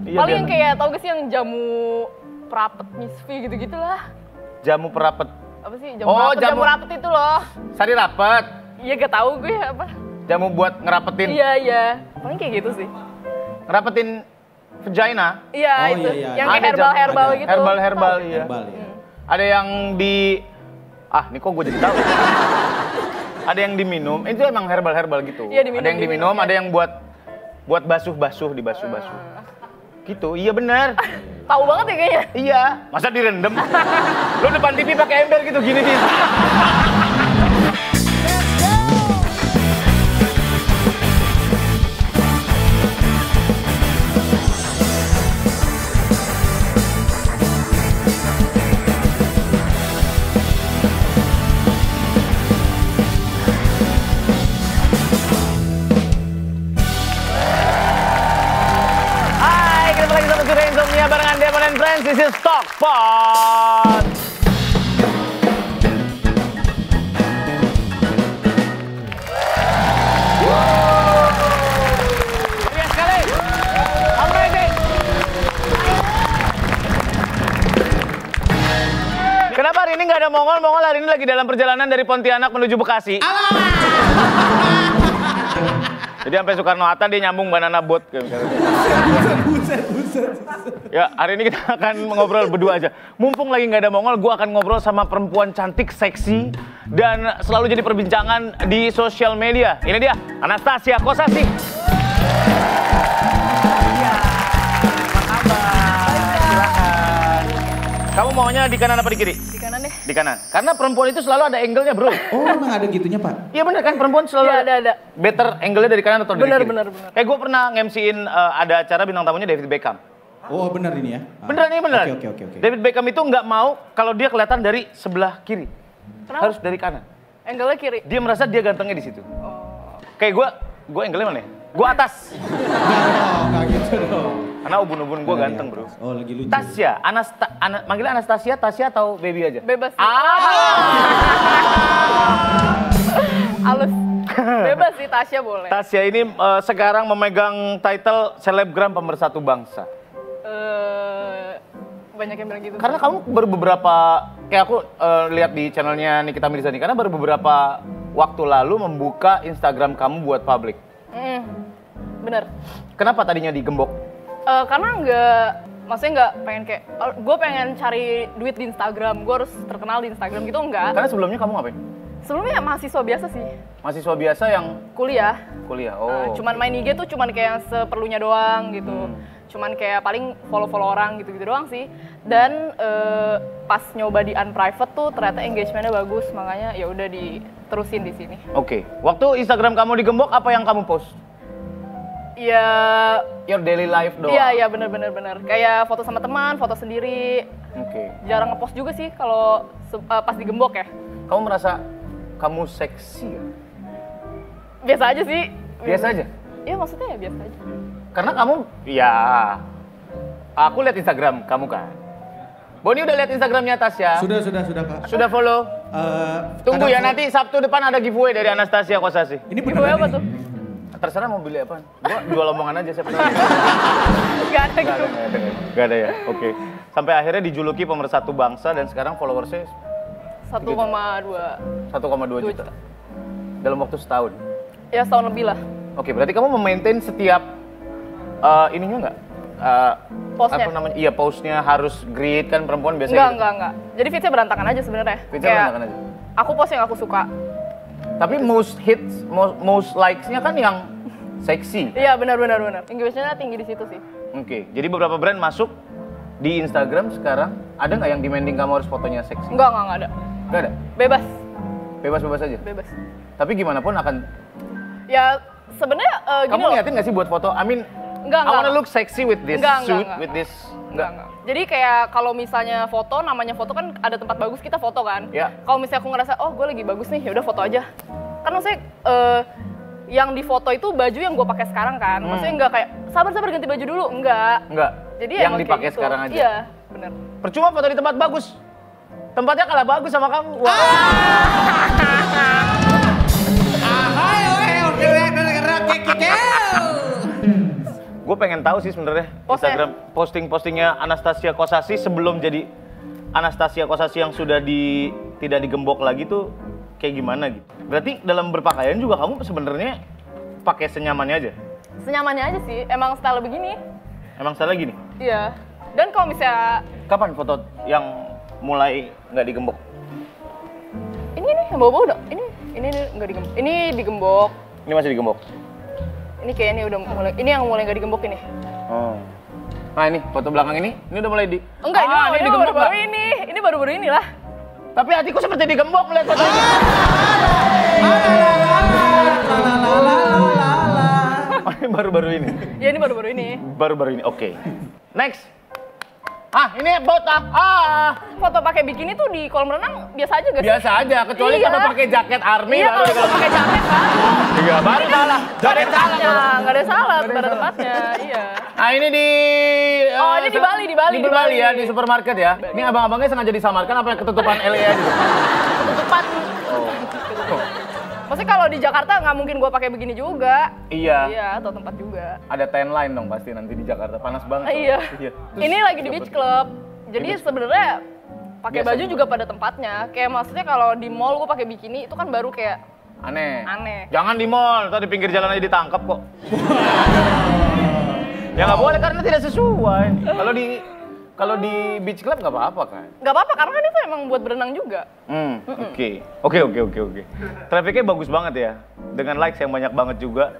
Iya, paling yang kayak tau gak sih yang jamu perapet Misfi gitu-gitu lah. Jamu perapet. Apa sih jamu rapet itu loh. Sari rapet. Iya gak tahu gue apa. Jamu buat ngerapetin. Iya. Paling kayak gitu sih. Ngerapetin vagina. Iya itu. Iya. Yang kayak herbal gitu. Herbal iya. Herbal, ya. Ada yang di ini kok gue jadi tahu. Ada yang diminum, itu emang herbal gitu. Iya, diminum, ada yang diminum, ada yang buat basuh-basuh, dibasuh-basuh. Gitu, iya benar. Tahu banget ya kayaknya. Iya, masa direndam? Lo depan TV pakai ember gitu gini nih. Barengan Demon and Friends, this is Talkpot. Meriah sekali. I'm ready. Kenapa hari ini nggak ada Mongol? Mongol hari ini lagi dalam perjalanan dari Pontianak menuju Bekasi. Jadi sampai Soekarno-Hatta dia nyambung banana boat. Buset. Ya, hari ini kita akan ngobrol berdua aja. Mumpung lagi nggak ada Mongol, gue akan ngobrol sama perempuan cantik, seksi, dan selalu jadi perbincangan di sosial media. Ini dia, Anastasia Kosasih. Ya, apa kabar? Silakan. Kamu maunya di kanan apa di kiri? Di kanan deh. Di kanan. Karena perempuan itu selalu ada angle-nya, bro. Oh, emang ada gitunya, Pak? Iya bener kan, perempuan selalu Iya, ada. better angle-nya dari kanan atau dari kiri. Bener. Kayak gue pernah nge-MC-in ada acara bintang tamunya David Beckham. Oh, benar ini ya? Beneran ini beneran. Oke. David Beckham itu nggak mau kalau dia kelihatan dari sebelah kiri. Kenapa? Harus dari kanan. Angle-nya kiri. Dia merasa dia gantengnya di situ. Kayak gue angle-nya mana ya? Gue atas. Nggak gitu dong. Karena ubun-ubun gue ganteng, bro. Oh, lagi lucu. Tasya, manggilnya Anastasia, Tasya atau Baby aja? Bebas. Ah! Halus. Bebas sih, Tasya boleh. Tasya ini sekarang memegang title selebgram pemersatu bangsa. Banyak yang bilang gitu. Karena kamu baru beberapa, kayak aku lihat di channelnya Nikita Mirzani, karena baru beberapa waktu lalu membuka Instagram kamu buat publik. Bener. Kenapa tadinya digembok? Karena maksudnya nggak pengen kayak, gue pengen cari duit di Instagram, gue harus terkenal di Instagram gitu, enggak. Karena sebelumnya kamu ngapain? Sebelumnya mahasiswa biasa sih. Mahasiswa biasa yang Kuliah. Oh. Cuman main IG tuh cuman kayak seperlunya doang gitu. Cuman kayak paling follow orang gitu-gitu doang sih. Dan pas nyoba di unprivate tuh ternyata engagementnya bagus, makanya ya udah diterusin di sini. Oke. Waktu Instagram kamu digembok, apa yang kamu post? Ya, Your daily life doang? Iya bener. Kayak foto sama teman, foto sendiri. Oke. Jarang ngepost juga sih kalau pas digembok ya. Kamu merasa kamu seksi ya? Biasa aja sih. Biasa aja? Iya maksudnya ya biasa aja. Karena kamu, ya, aku lihat Instagram kamu kan. Boni udah lihat Instagramnya Tasya? Sudah, Pak. Sudah follow? Tunggu ya, nanti Sabtu depan ada giveaway dari Anastasia Kosasih. Ini Giveaway apa tuh? Terserah mau beli apaan. Gua jual omongan aja, siapa tahu. Gak ada gitu. Gak ada ya, oke. Sampai akhirnya dijuluki pemersatu bangsa dan sekarang followersnya 1,2 juta. Dalam waktu setahun? Ya setahun lebih lah. Oke, berarti kamu memaintain setiap ininya nggak? Postnya? Apa namanya? Iya, postnya harus grid kan perempuan biasanya. Enggak. Jadi feed-nya berantakan aja sebenarnya. Feed-nya berantakan aja. Aku post yang aku suka. Tapi most hits, most likes-nya kan yang seksi. Iya benar. Engagement-nya tinggi di situ sih. Oke, jadi beberapa brand masuk di Instagram sekarang, ada nggak yang demanding kamu harus fotonya seksi? Enggak ada. Nggak ada? Bebas Bebas Bebas. Tapi gimana pun akan... Ya sebenarnya gini Kamu loh. liatin nggak sih buat foto? I mean, Enggak. I wanna look sexy with this suit, with this... Enggak. Jadi kayak kalau misalnya foto, namanya foto kan ada tempat bagus kita foto kan. Ya. Kalau misalnya aku ngerasa, oh gue lagi bagus nih, ya udah foto aja. Kan maksudnya yang di foto itu baju yang gue pakai sekarang kan. Maksudnya enggak kayak sabar ganti baju dulu, enggak. Jadi Yang emang dipakai kayak gitu. sekarang aja? Iya, benar. Percuma foto di tempat bagus. Tempatnya kalah bagus sama kamu. Wah. Gue pengen tahu sih sebenarnya Instagram posting-postingnya Anastasia Kosasi sebelum jadi Anastasia Kosasi yang sudah tidak digembok lagi tuh kayak gimana gitu. Berarti dalam berpakaian juga kamu sebenarnya pakai senyamannya aja? Senyamannya aja sih, emang style begini. Emang style gini? Iya. Dan kalau misalnya Kapan foto yang mulai nggak digembok? ini yang bau-bau udah. Ini nggak digembok. Ini digembok. Ini masih digembok? Ini kayaknya udah mulai. Ini yang mulai nggak digembok ini. Oh. Nah ini foto belakang ini udah mulai di. Enggak, ini digembok baru-baru nggak? ini. Ini baru-baru inilah. Tapi hatiku seperti digembok melihat foto ini. Oh, ini baru-baru ini. Ya ini baru-baru ini. Baru-baru ini. Oke. Next. Ini botak. Foto pakai bikini tuh di kolam renang biasa aja gak sih? Biasa aja, kecuali Iya. kalau pakai jaket army Iya, baru kalau pakai jaket kan. Iya, baru salah. Gak ada tempatnya, gak ada salah, gak ada tempatnya, iya. Nah, ini di Oh, ini di Bali, di Bali, Di di Bali ya, Bali. di supermarket ya. Ini abang-abangnya sengaja disamarkan apa ketutupan LA aja? Ketutupan. Maksudnya kalau di Jakarta nggak mungkin gue pakai begini juga. Iya. Iya, atau tempat juga. Ada tan line dong pasti nanti di Jakarta, panas banget. Iya. Terus Ini lagi di beach club. Jadi sebenarnya pakai Biasa baju juga. juga pada tempatnya. Kayak maksudnya kalau di mall gue pakai bikini itu kan baru kayak Aneh. Aneh. Jangan di mall, tadi di pinggir jalan aja ditangkap kok. Ya nggak boleh karena tidak sesuai. Kalau di beach club nggak apa-apa kan? nggak apa-apa karena kan itu emang buat berenang juga. Oke. Trafficnya bagus banget ya. Dengan likes yang banyak banget juga.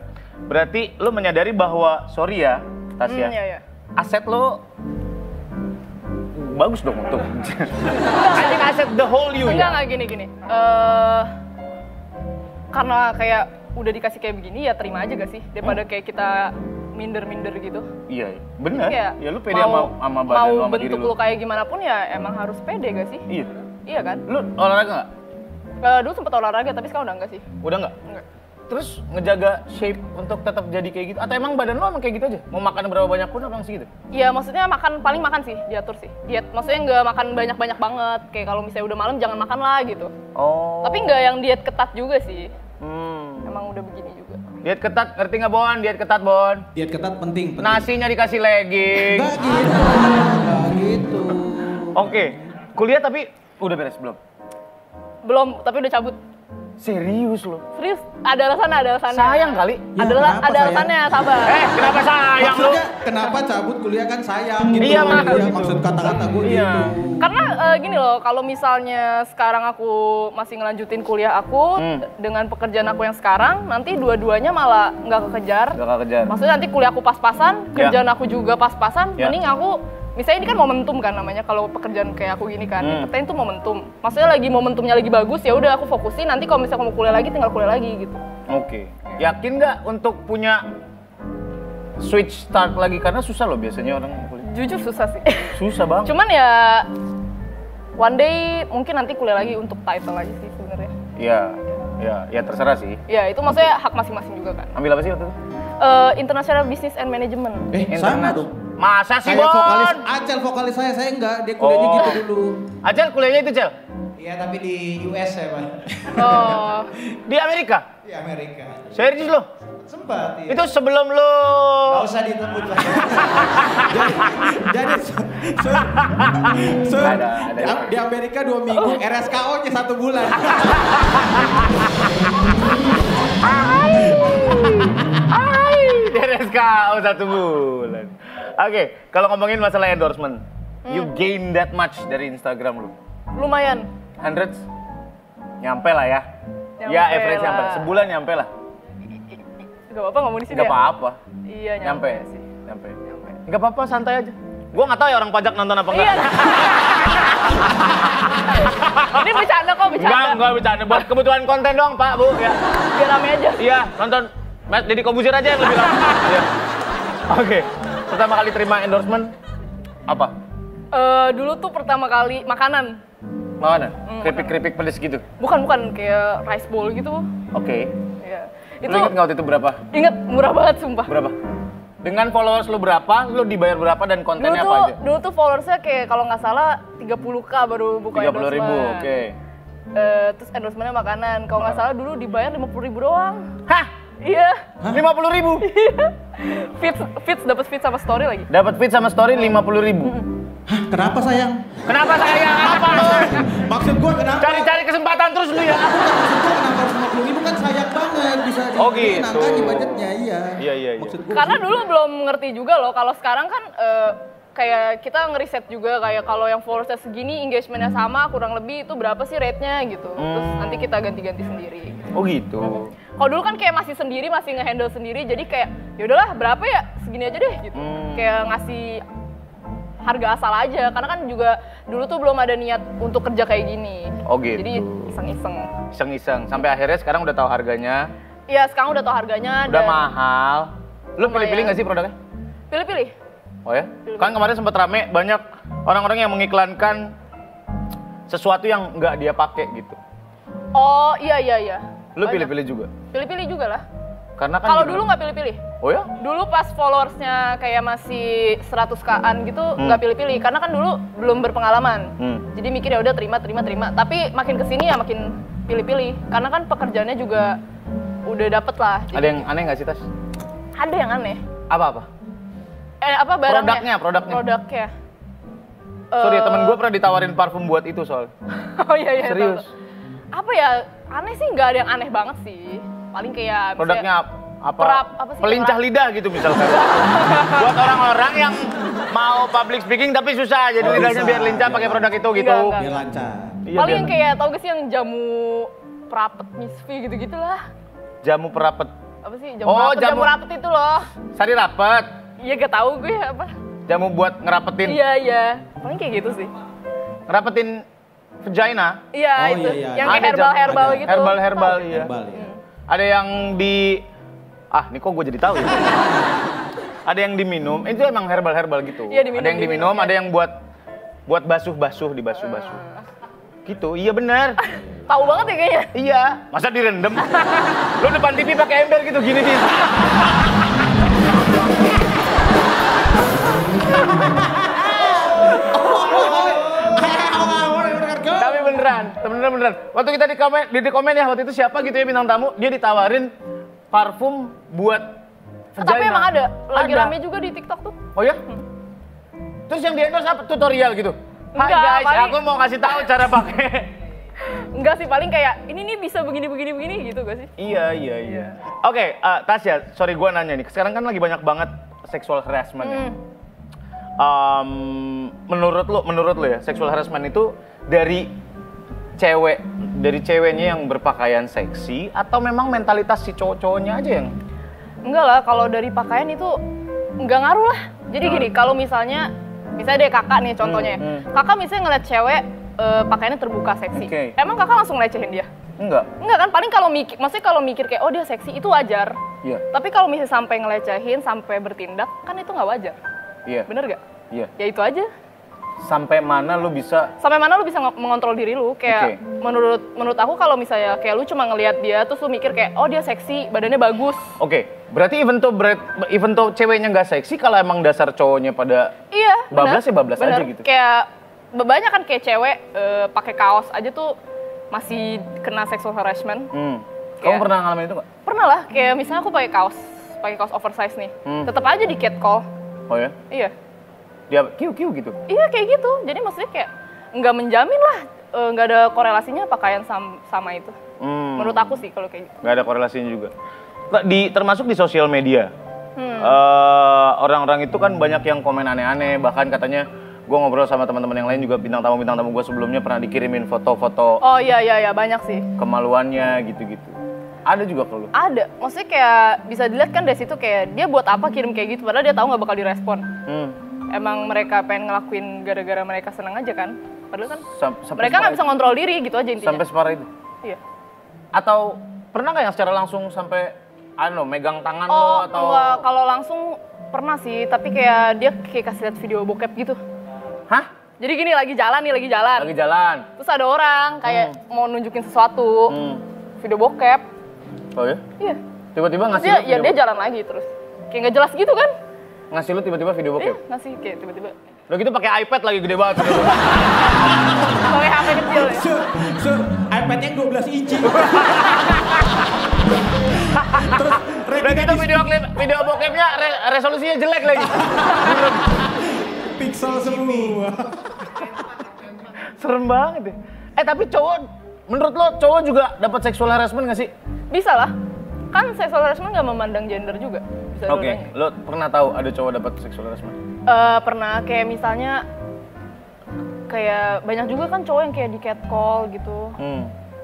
Berarti lo menyadari bahwa, sorry ya, Tasya, Iya. aset lo bagus dong untuk anjing aset the whole you Enggak ya? gini. Karena kayak udah dikasih kayak begini ya terima aja gak sih daripada kayak kita minder gitu. Iya, bener. Kayak Ya lu pede sama badan mau lo, sama diri bentuk lu. lu kayak gimana pun ya emang harus pede gak sih? Iya. Iya kan? Lu olahraga nggak? Dulu sempet olahraga tapi sekarang udah enggak sih. Udah nggak? Enggak. Terus ngejaga shape untuk tetap jadi kayak gitu? Atau emang badan lo emang kayak gitu aja? Mau makan berapa banyak pun emang segitu? Iya maksudnya paling makan sih diatur sih. Diet maksudnya nggak makan banyak banget. Kayak kalau misalnya udah malam jangan makan lah gitu. Oh. Tapi nggak yang diet ketat juga sih. Hmm. Emang udah begini juga. Diet ketat, ngerti nggak Bon? Diet ketat Bon? Diet ketat penting. Nasinya dikasih legging. Nggak gitu. Oke, kuliah tapi udah beres belum? Belum, tapi udah cabut. Serius lo? Serius? Ada alasannya. Sayang kali. Ya, Ada kenapa sayang? alasannya, sabar. Kenapa sayang lo? Maksudnya kenapa cabut kuliah kan sayang gitu. Iya, Iya, maksud kata-kata gue Iya. gitu. Karena gini loh, kalau misalnya sekarang aku masih ngelanjutin kuliah aku dengan pekerjaan aku yang sekarang, nanti dua-duanya malah nggak kekejar. Gak kejar. Maksudnya nanti kuliah aku pas-pasan, Ya. kerjaan aku juga pas-pasan, Ya. mending aku, misalnya ini kan momentum kan namanya, kalau pekerjaan kayak aku gini kan, dikatain itu momentum. Maksudnya lagi momentumnya lagi bagus, ya udah aku fokusin, nanti kalau misalnya mau kuliah lagi, tinggal kuliah lagi gitu. Oke. Yakin nggak untuk punya switch start lagi? Karena susah loh biasanya orang kuliah. Jujur susah sih. Susah banget. Cuman ya, one day mungkin nanti kuliah lagi untuk title aja sih sebenarnya. Ya terserah sih. Ya itu maksudnya hak masing-masing juga kan. Ambil apa sih waktu itu? International Business and Management. Sama dong. Masa sih Saya Bon? vokalis, Acel vokalis saya enggak, dia kuliahnya Oh. gitu dulu. Acel kuliahnya itu Cel? Iya, tapi di US ya, Pak. Oh, Di Amerika? Di Amerika. Serius lo? Sempat, iya. Itu sebelum lo... Nggak usah ditebut lah. Jadi Ada. di Amerika 2 minggu, RSKO-nya 1 bulan. Dari SKO 1 bulan. Oke, kalau ngomongin masalah endorsement, you gain that much dari Instagram lu? lumayan. Hundreds? Nyampe lah ya? Nyampe Ya average nyampe, lah. sebulan nyampe lah? Gak apa-apa ngomong di sini Gak ya? apa-apa. Iya Nyampe sih. Nyampe. Gak apa-apa, santai aja. Gua nggak tahu ya orang pajak nonton apa Iya. enggak. Ini bercanda kok, bercanda. Enggak bercanda. Buat kebutuhan konten doang, Pak, Bu. Ya. Biar rame aja. Iya, nonton Mas Deddy Kobusir aja yang lebih lama. Iya. Oke, pertama kali terima endorsement apa? Dulu tuh pertama kali makanan. Makanan? Keripik-keripik pedes gitu? Bukan kayak rice bowl gitu. Oke. Iya. Lu inget nggak waktu itu berapa? Ingat murah banget sumpah. Berapa? Dengan followers lu berapa, lu dibayar berapa dan kontennya apa aja? Dulu tuh followersnya kayak kalau nggak salah 30K baru buka 30.000, endorsement. oke. Terus endorsementnya makanan. Kalau nggak salah dulu dibayar 50.000 doang. Hah? Iya. 50.000? Feeds dapat feeds sama story lagi. Dapat feed sama story 50.000. Hah, kenapa sayang? Kenapa sayang? Apa lu? Maksud gua kenapa? Cari-cari kesempatan terus lu ya. Maksud gua kenapa harus 50.000 kan sayang banget bisa Oh, gitu. angkanya budgetnya, iya. Iya. Maksud gua Karena sih. dulu belum ngerti juga loh. Kalau sekarang kan kayak kita ngeriset juga kayak kalau yang followersnya segini, engagementnya sama, kurang lebih itu berapa sih rate-nya gitu. Terus nanti kita ganti-ganti sendiri. Oh gitu. Kalau dulu kan kayak masih sendiri, masih nge-handle sendiri, jadi kayak ya udahlah berapa ya segini aja deh gitu. Kayak ngasih harga asal aja, karena kan juga dulu tuh belum ada niat untuk kerja kayak gini. Oh gitu. Jadi iseng-iseng. Iseng-iseng. Sampai akhirnya sekarang udah tahu harganya. Iya sekarang udah tahu harganya. Udah dan mahal. Lu Lumayan. pilih-pilih nggak sih produknya? Pilih-pilih. Oh ya? Kan kemarin sempat rame banyak orang-orang yang mengiklankan sesuatu yang nggak dia pakai gitu. Oh iya. Lu Banyak. pilih-pilih juga? Pilih-pilih juga lah. Karena kan Kalau gimana? dulu nggak pilih-pilih. Oh ya? Dulu pas followersnya kayak masih 100K-an gitu nggak pilih-pilih karena kan dulu belum berpengalaman. Jadi mikir ya udah terima. Tapi makin kesini ya makin pilih-pilih karena kan pekerjaannya juga udah dapet lah. Ada yang aneh nggak sih, Tas? Ada yang aneh. Apa-apa? Apa barangnya? Produknya. Sorry Sorry, temen gue pernah ditawarin parfum buat itu soal. Oh iya. Serius? tahu. Apa ya? Aneh sih nggak ada yang aneh banget sih. Paling kayak Produknya misalnya apa? apa sih? Pelincah lidah gitu misalkan. Buat orang-orang yang mau public speaking tapi susah jadi Oh, lidahnya bisa. biar lincah pakai produk itu gitu. Enggak. Biar lancar. Iya, Paling biar- yang kayak tau gak sih yang jamu perapet misfi gitu-gitu lah. jamu perapet. Apa sih? Jamu Oh, rapet, jamu- jamu rapet itu loh. Sari rapet. Iya gak tahu gue apa. Jamu buat ngerapetin. Iya. Paling kayak gitu sih. Ngerapetin vagina. Iya Oh, itu. iya. Yang Ada kayak herbal-herbal jamu- gitu. Herbal iya. Herbal ya. Ada yang di ini kok gue jadi tahu ya. Ada yang diminum, itu emang herbal gitu. Iya, diminum, ada yang diminum, diminum, ada yang buat basuh-basuh, dibasuh-basuh. Gitu, iya benar. Tahu banget ya kayaknya. Iya, masa direndam? Lu depan TV pakai ember gitu gini sih. Tapi beneran. Waktu kita di komen ya, waktu itu siapa gitu ya bintang tamu, dia ditawarin parfum buat vagina. Tapi emang ada. Lagi Ada. rame juga di TikTok tuh. Oh ya? Terus yang di endorse apa? Tutorial gitu? Hai Enggak, guys, paling- aku mau kasih tahu cara pakai. Enggak sih, paling kayak ini nih bisa begini gitu gak sih? Iya. Oke, Tasya, sorry gue nanya nih. Sekarang kan lagi banyak banget sexual harassment ya. Menurut lo ya, sexual harassment itu dari ceweknya yang berpakaian seksi atau memang mentalitas si cowok-cowoknya aja yang Enggak lah, kalau dari pakaian itu enggak ngaruh lah. Jadi gini, kalau misalnya deh kakak nih contohnya ya. Kakak misalnya ngeliat cewek pakaiannya terbuka seksi. Oke. Emang kakak langsung ngelecehin dia? enggak? Enggak kan, paling kalau mikir kayak oh dia seksi itu wajar. Iya. Tapi kalau misalnya sampai ngelecehin, sampai bertindak, kan itu nggak wajar. Iya. Bener gak? Iya. Ya itu aja. Sampai mana lu bisa Sampai mana lu bisa mengontrol diri lu? Kayak Oke. menurut aku kalau misalnya kayak lu cuma ngelihat dia terus lu mikir kayak oh dia seksi, badannya bagus. Oke, berarti even though ceweknya nggak seksi, kalau emang dasar cowoknya pada Iya, bablas ya bablas bener. aja gitu. Kayak banyak kan kayak cewek pakai kaos aja tuh masih kena sexual harassment. Kamu Kayak- pernah ngalamin itu nggak? Pernah lah, kayak misalnya aku pakai kaos oversize nih. Tetap aja di catcall. Oh ya? Iya. Dia kiu gitu. Iya kayak gitu. Jadi maksudnya kayak nggak menjamin lah, nggak ada korelasinya pakaian sama itu. Menurut aku sih kalau kayak gitu. Nggak ada korelasinya juga. Termasuk di sosial media. Orang-orang itu kan banyak yang komen aneh-aneh, bahkan katanya gue ngobrol sama teman-teman yang lain juga bintang tamu gue sebelumnya pernah dikirimin foto-foto Oh iya banyak sih. kemaluannya gitu-gitu. Ada juga kalau lu? Ada. Maksudnya kayak bisa dilihat kan dari situ kayak dia buat apa kirim kayak gitu padahal dia tahu nggak bakal direspon. Emang mereka pengen ngelakuin gara-gara mereka seneng aja kan? Padahal kan Sampai mereka nggak separah bisa ngontrol diri gitu aja intinya. sampai separah itu. Iya. Atau pernah nggak yang secara langsung sampai megang tangan lo Oh atau enggak, kalau langsung pernah sih, tapi kayak dia kayak kasih lihat video bokep gitu. Hah? Jadi gini lagi jalan. Lagi jalan. Terus ada orang kayak mau nunjukin sesuatu, video bokep. Oh ya? Iya. Tiba-tiba Terus ngasih dia, lu ya video dia jalan lagi terus. Kayak nggak jelas gitu kan? ngasih lu tiba-tiba video Iya, bokep. ngasih kayak tiba-tiba. Udah gitu pakai iPad lagi gede banget. Pakai HP kecil ya. iPad yang 12 inci. Udah gitu video bokepnya resolusinya jelek lagi. Pixel semua. Serem banget deh. Tapi cowok, menurut lo cowok juga dapat sexual harassment nggak sih? Bisa lah. Kan sexual harassment nggak memandang gender juga. Bisa Oke, dua-duanya. lo pernah tahu ada cowok dapat sexual harassment? Pernah kayak misalnya kayak banyak juga kan cowok yang kayak di catcall gitu.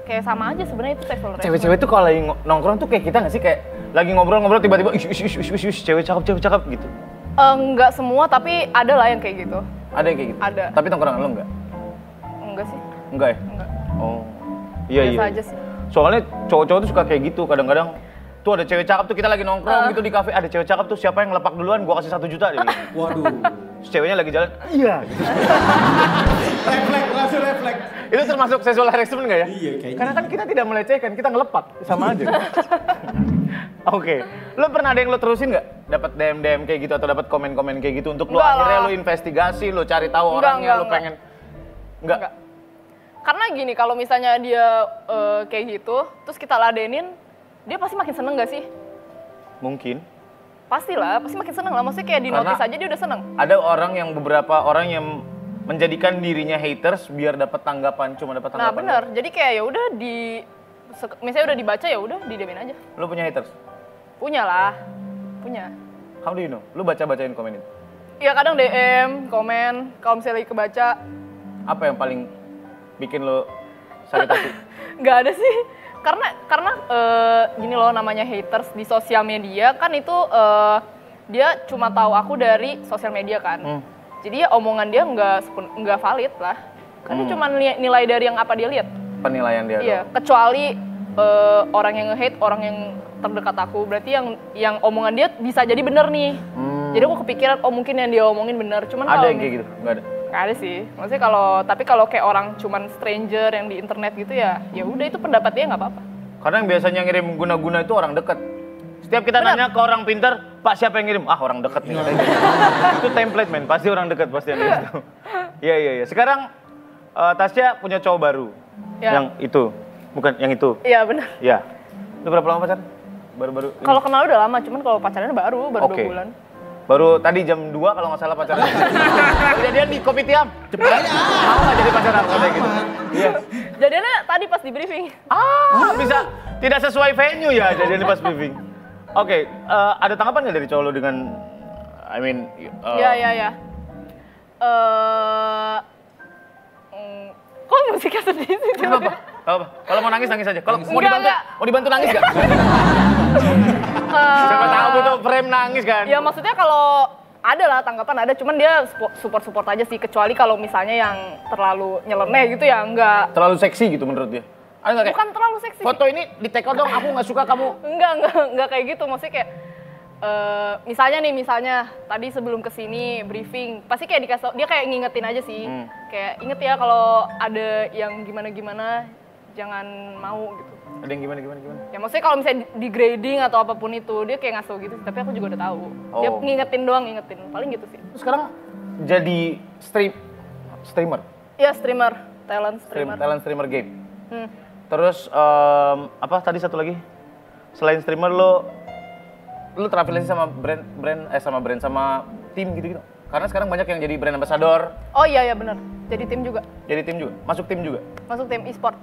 Kayak sama aja sebenarnya itu sexual harassment. Cewek-cewek tuh kalau lagi nongkrong tuh kayak kita nggak sih? Kayak lagi ngobrol-ngobrol tiba-tiba cewek cakep gitu. Enggak semua tapi ada lah yang kayak gitu. Ada yang kayak gitu? Ada. Tapi tongkrongan lo enggak? Enggak sih. Enggak ya? Enggak. Oh. Iya. Biasa aja sih. Soalnya cowok-cowok tuh suka kayak gitu kadang-kadang. Tuh ada cewek cakep tuh kita lagi nongkrong gitu di kafe, ada cewek cakep tuh siapa yang ngelepak duluan gua kasih 1 juta dia bilang. Waduh. Terus ceweknya lagi jalan, iya gitu. Refleks, langsung refleks. Itu termasuk sexual harassment nggak ya? Iya, kayaknya. Karena kan kita tidak melecehkan, kita ngelepak, sama aja. Oke, lo pernah ada yang lo terusin nggak? Dapat DM kayak gitu atau dapat komen-komen kayak gitu untuk lo Enggak akhirnya lah. lo investigasi, lo cari tahu Enggak, orangnya, lo enggak. pengen nggak? Enggak. Karena gini, kalau misalnya dia kayak gitu, terus kita ladenin, dia pasti makin seneng gak sih? Mungkin. Pastilah, pasti makin seneng lah. Maksudnya kayak di Karena- notice aja dia udah seneng. Ada beberapa orang yang menjadikan dirinya haters biar dapat tanggapan, cuma dapat Nah tanggapan. benar, jadi kayak ya udah misalnya udah dibaca ya udah didiamin aja. Lo punya haters? Punya lah, punya. How do you know? Lo bacain komen itu. Ya kadang DM, komen, kalau misalnya lagi kebaca, Apa yang paling bikin lo sakit hati? nggak ada sih. Karena gini loh, namanya haters di sosial media kan itu dia cuma tahu aku dari sosial media kan. Jadi ya omongan dia nggak valid lah. Kan dia cuma nilai dari yang apa dia lihat. Penilaian dia. Iya, doang. kecuali orang yang nge-hate orang yang terdekat aku, berarti yang omongan dia bisa jadi bener nih. Jadi aku kepikiran mungkin yang dia omongin bener. Cuman Ada kalau yang kayak gitu? Nggak ada. nggak ada sih. Maksudnya kalau kayak orang cuman stranger yang di internet gitu ya udah itu pendapat dia nggak apa-apa. Karena yang biasanya ngirim guna-guna itu orang dekat. Setiap kita Benar. nanya ke orang pintar, Pak siapa yang ngirim? Ah orang dekat nih. Itu template men, pasti orang dekat pasti yang itu. Iya. Sekarang Tasya punya cowok baru. Ya. Yang itu, bukan yang itu. Iya benar. Ya. Lu berapa lama pacaran? Baru-baru. ini? Kalau kenal udah lama, cuman kalau pacarannya baru Oke. 2 bulan. Baru tadi jam 2 kalau nggak salah pacaran. Kejadian di Kopi Tiam. Cepet aja. Mau nggak jadi pacaran kayak gitu? Iya. Jadinya tadi pas di briefing. Bisa tidak sesuai venue ya jadi pas briefing. Oke, ada tanggapan nggak dari cowok lo dengan, Iya. Kok musiknya sedih sih? Apa? Apa? Kalau mau nangis aja. Kalau mau Enggak, dibantu, enggak. mau dibantu nangis nggak? Siapa tahu butuh frame nangis kan? Ya maksudnya kalau ada lah tanggapan ada, cuman dia support aja sih, kecuali kalau misalnya yang terlalu nyeleneh gitu ya enggak. Terlalu seksi gitu menurut dia. Ada nggak kayak? Bukan terlalu seksi. Foto ini di take out dong, aku nggak suka kamu. Enggak kayak gitu, maksudnya kayak misalnya tadi sebelum kesini briefing pasti kayak dikasih tau, dia kayak ngingetin aja sih, kayak inget ya kalau ada yang gimana jangan mau gitu. Ada yang gimana? Ya maksudnya kalau misalnya di grading atau apapun itu dia kayak ngasih tau gitu, tapi aku juga udah tahu. Dia Oh. ngingetin paling gitu sih. Terus sekarang jadi streamer, Ya talent streamer. talent streamer game. Hmm. Terus apa tadi satu lagi? Selain streamer lu terafiliasi sama sama tim gitu. Karena sekarang banyak yang jadi brand ambassador. Oh iya benar. Jadi tim juga. Jadi tim juga, masuk tim juga. Masuk tim e-sport.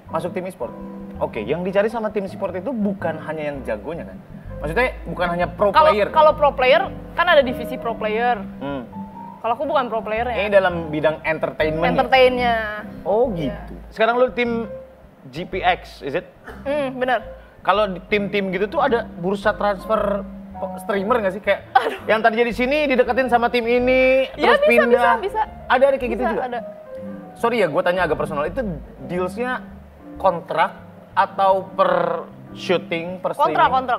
Masuk tim e-sport. Oke, yang dicari sama tim e-sport itu bukan hanya yang jagonya kan? Maksudnya bukan hanya pro player. Kalau pro player kan ada divisi pro player. Hmm. Kalau aku bukan pro player Ini ya. dalam bidang entertainment. ya? Entertainnya. Oh gitu. Sekarang lu tim GPX, is it? Benar. Kalau di tim-tim gitu tuh ada bursa transfer streamer nggak sih? Kayak yang tadi jadi sini dideketin sama tim ini, Ya, terus bisa, pindah. bisa. Ada kayak gitu Bisa, juga? ada. Sorry ya, gue tanya agak personal. Itu dealsnya kontrak atau per syuting, per streaming? Kontrak.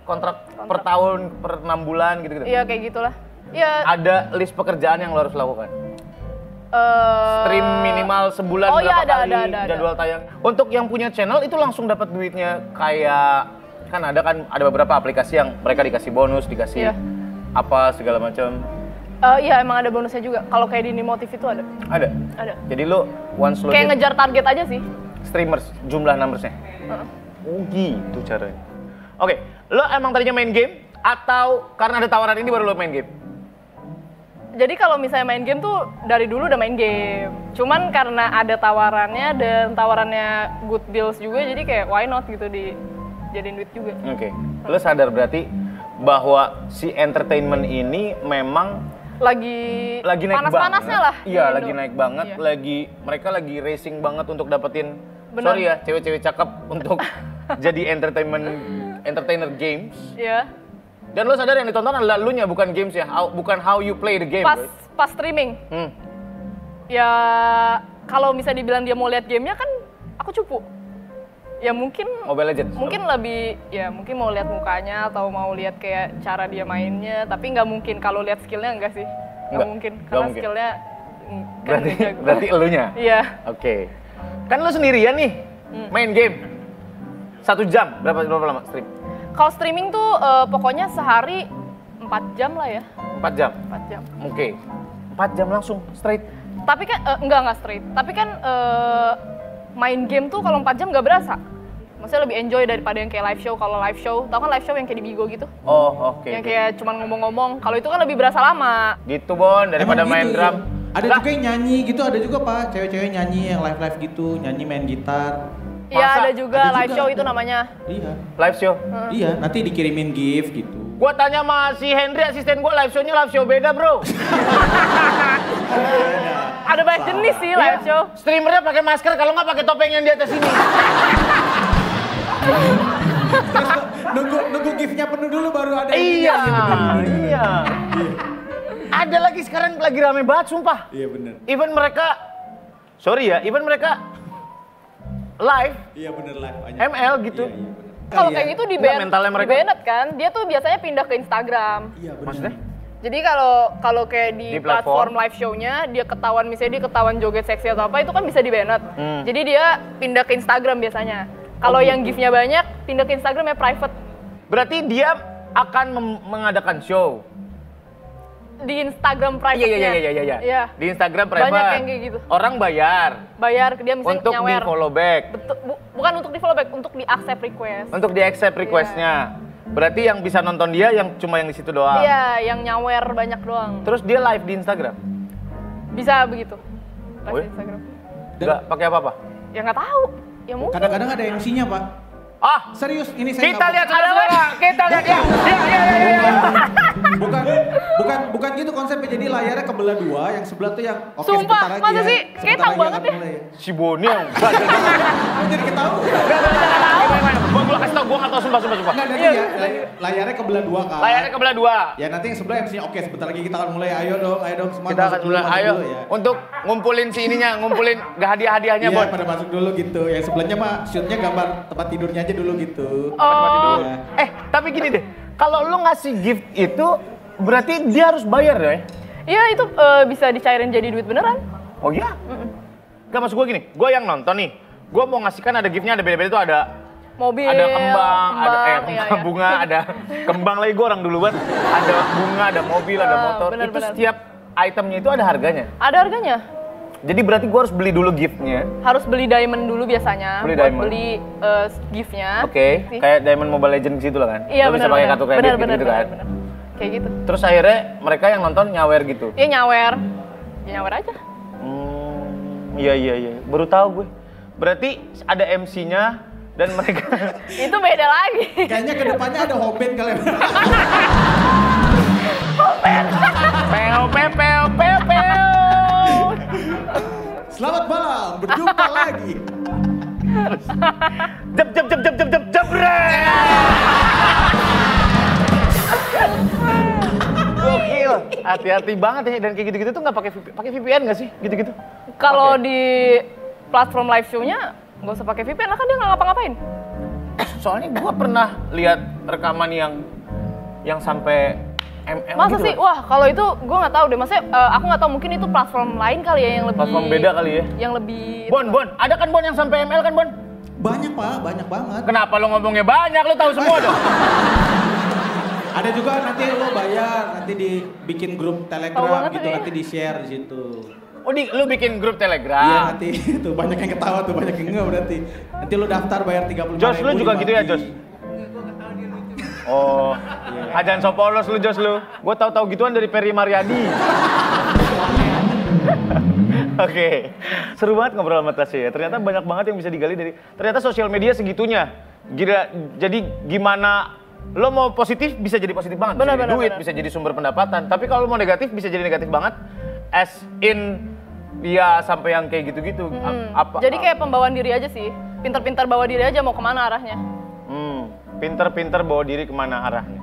Kontrak per tahun, per 6 bulan gitu-gitu? Iya kayak gitulah. Iya. Ada list pekerjaan yang lo harus lakukan? Stream minimal sebulan Oh, iya, berapa ada, kali ada. jadwal tayang. Untuk yang punya channel itu langsung dapat duitnya kayak ada beberapa aplikasi yang mereka dikasih bonus, dikasih Iya. apa segala macam. Iya emang ada bonusnya juga. Kalau kayak di Nimotif itu ada. Ada. Ada. Jadi lo once lo Kayak jadi ngejar target aja sih. streamers jumlah numbersnya. Oh gitu caranya. Oke, lo emang tadinya main game atau karena ada tawaran ini baru lo main game? Jadi kalau misalnya main game tuh dari dulu udah main game. Cuman karena ada tawarannya dan tawarannya good deals juga, jadi kayak why not gitu dijadiin duit juga. Oke, lo sadar berarti bahwa si entertainment ini memang Lagi naik panas-panasnya banget. lah. Iya, di lagi Indo. naik banget. Iya. Mereka lagi racing banget untuk dapetin. Bener. Sorry ya, cewek-cewek cakep untuk jadi entertainer games. Iya. Dan lo sadar yang ditonton adalah elunya, bukan games ya, bukan how you play the game. Bro. Pas streaming. Ya kalau misalnya dibilang dia mau lihat gamenya kan aku cupu. Ya mungkin Mobile Legends. mungkin lebih ya mungkin mau lihat mukanya atau mau lihat kayak cara dia mainnya, tapi nggak mungkin kalau lihat skillnya enggak sih. Nggak mungkin nggak karena mungkin. skillnya Berarti elunya. Iya. Oke. Kan lo sendirian nih main game. 1 jam berapa lama stream? Kalau streaming tuh pokoknya sehari 4 jam lah ya. 4 jam. 4 jam. Oke. 4 jam langsung straight. Tapi kan enggak straight. Tapi kan main game tuh kalau 4 jam nggak berasa. Maksudnya lebih enjoy daripada yang kayak live show. Kalau live show, tau kan live show yang kayak di Bigo gitu? Oh, oke. Yang kayak cuman ngomong-ngomong. Kalau itu kan lebih berasa lama. Gitu Bon, daripada Emang main gitu, drum. ya? Ada Lah, juga yang nyanyi gitu, ada juga Pak, cewek-cewek nyanyi yang live-live gitu, nyanyi main gitar. Iya Masa? ada juga Ada live juga, show ada. itu namanya. Iya. live show. Iya, nanti dikirimin gift gitu. Gua tanya sama si Henry, asisten gua, live show-nya live show beda, Bro. Ada banyak jenis sih live Iya. show. Streamernya pakai masker, kalau nggak pakai topeng yang di atas ini. Terus nunggu giftnya penuh dulu baru ada yang Iya, nyanyi. iya. Ada lagi sekarang lagi rame banget, sumpah. Iya bener. Even mereka, sorry ya, even mereka live Iya bener live aja. ML gitu. Iya, iya, bener. Kalau Iya. kayak gitu di Nggak, mentalnya mereka. banned kan, dia tuh biasanya pindah ke Instagram. Iya bener. Maksudnya? Jadi kalau kayak di, Di platform? platform live show-nya dia ketahuan misalnya dia ketahuan joget seksi atau apa itu kan bisa di banned. Jadi dia pindah ke Instagram biasanya. Kalau yang gift-nya banyak pindah ke Instagram ya private. Berarti dia akan mengadakan show. Di Instagram Iya, private-nya. iya. Iya. Di Instagram private. Banyak yang kayak gitu. Orang bayar Bayar dia misalnya untuk nyawer. di follow back. Bukan untuk di follow back, untuk di accept request. Untuk di accept requestnya. Berarti yang bisa nonton dia yang cuma yang di situ doang. Iya, yang nyawer banyak doang. Terus dia live di Instagram. Bisa begitu. Live Wih. di Instagram. Enggak pakai apa-apa. Ya nggak tahu. Ya mungkin. Kadang-kadang ada MC-nya Pak. Ah, Serius, ini saya kita nggak- lihat saudara, kita lihat ya. Iya. Bukan gitu konsepnya. Jadi layarnya kebelah dua, yang sebelah tuh yang oke Sumpah, sebentar lagi masa ya. sih? Kayak Sebentar tahu lagi banget akan ya. mulai. Si Boni yang Oh, jadi ketahuan. Gua kasih tau, gua nggak tahu sumpah. Enggak nanti ya, layarnya kebelah dua kan. Layarnya kebelah dua. Ya nanti yang sebelah MC-nya oke sebentar lagi kita akan mulai. Ayo dong semua. Kita akan masuk mulai, masuk ayo dulu ya. untuk ngumpulin si ininya, ngumpulin hadiah-hadiahnya, Iya, Bon. pada masuk dulu gitu. Yang sebelahnya mah shootnya gambar tempat tidurnya aja dulu gitu. Oh. Iya. Tapi gini deh, kalau lu ngasih gift itu berarti dia harus bayar deh. Iya itu bisa dicairin jadi duit beneran. Oh iya? Gak maksud gue gini, gue yang nonton nih, gue mau ngasihkan ada giftnya, ada beda-beda tuh ada Mobil, ada kembang, ada iya, iya. bunga, ada kembang lagi gue orang dulu banget, ada bunga, ada mobil, ada motor, bener, itu bener. setiap itemnya itu ada harganya. Ada harganya. Jadi berarti gue harus beli dulu giftnya. Harus beli diamond dulu biasanya. Beli buat diamond. beli giftnya. Oke, Sih. kayak Diamond Mobile Legends gitu lah kan? Iya Lu bisa benar. pakai kartu kredit gitu kan? Bener. Kayak gitu. Terus akhirnya mereka yang nonton nyawer gitu. Dia nyawer. Ya nyawer aja. Iya. Baru tahu gue. Berarti ada MC-nya dan mereka Itu beda lagi. Kayaknya kedepannya ada Hobbit kali. peo. Selamat malam, berjumpa lagi. Jebret. Gokil. Hati-hati banget ya dan kayak gitu-gitu tuh nggak pakai VPN nggak sih? Gitu-gitu. Kalau Pakai. di platform live show-nya nggak usah pakai VPN lah kan dia nggak ngapa-ngapain. Soalnya gua pernah lihat rekaman yang sampai ML Masa gitu sih? kan. Wah kalau itu gue nggak tahu deh. Maksudnya aku nggak tahu mungkin itu platform lain kali ya yang lebih. Platform beda kali ya. Yang lebih. Bon, ada kan Bon yang sampai ML kan Bon? Banyak Pak, banyak banget. Kenapa lo ngomongnya banyak? Lo tahu semua dong. Ada juga nanti lo bayar, nanti dibikin grup Tahu Telegram banget gitu, ya. nanti di-share di situ. Oh, lu bikin grup Iya Telegram. nanti tuh banyak yang ketawa tuh, banyak yang enggak berarti. Nanti lu daftar bayar 35.000. Jos, lu juga gitu ya, Jos? Oh, ajan sopolos lu, Jos, lu. Gue tahu-tahu gituan dari Peri Mariadi. Oke, seru banget ngobrol sama Tasya ya. Ternyata banyak banget yang bisa digali dari, ternyata sosial media segitunya. Gila, jadi gimana lo mau positif bisa jadi positif banget, bisa jadi duit, bisa jadi sumber pendapatan. Tapi kalau mau negatif bisa jadi negatif banget. As in, ya sampai yang kayak gitu-gitu. Jadi kayak pembawaan diri aja sih. Pinter-pinter bawa diri aja mau kemana arahnya. Pinter-pinter bawa diri kemana arahnya.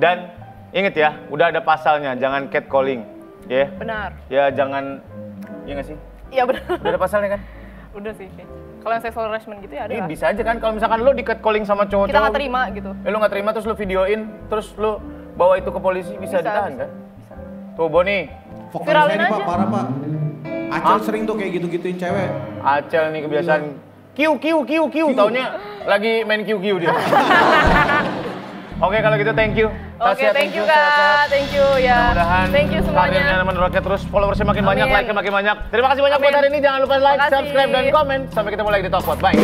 Dan inget ya, udah ada pasalnya, jangan catcalling. Ya. Benar. Ya jangan, iya nggak sih? Iya benar. Udah ada pasalnya kan? Udah sih. Kalau yang sexual harassment gitu ya ada. Bisa aja kan, kalau misalkan lo di catcalling sama cowok-cowok. Kita nggak terima gitu. Lo nggak terima terus lo videoin, terus lo bawa itu ke polisi, bisa ditahan kan? Tuh Boni. Vokalisnya Viralin ini Pak, aja. parah Pak. Acel sering tuh kayak gitu-gituin cewek. Acel nih kebiasaan Q, taunya lagi main QQ dia. Oke, kalau gitu thank you. Oke, Tasya, thank you sehat-sehat. Kak, thank you ya. Mudah-mudahan Thank you karirnya semuanya. meroket terus, followersnya makin banyak, Amin. like-nya makin banyak. Terima kasih banyak buat Amin. hari ini. Jangan lupa like, Makasih. subscribe, dan komen. Sampai ketemu lagi di Talkpot. Bye.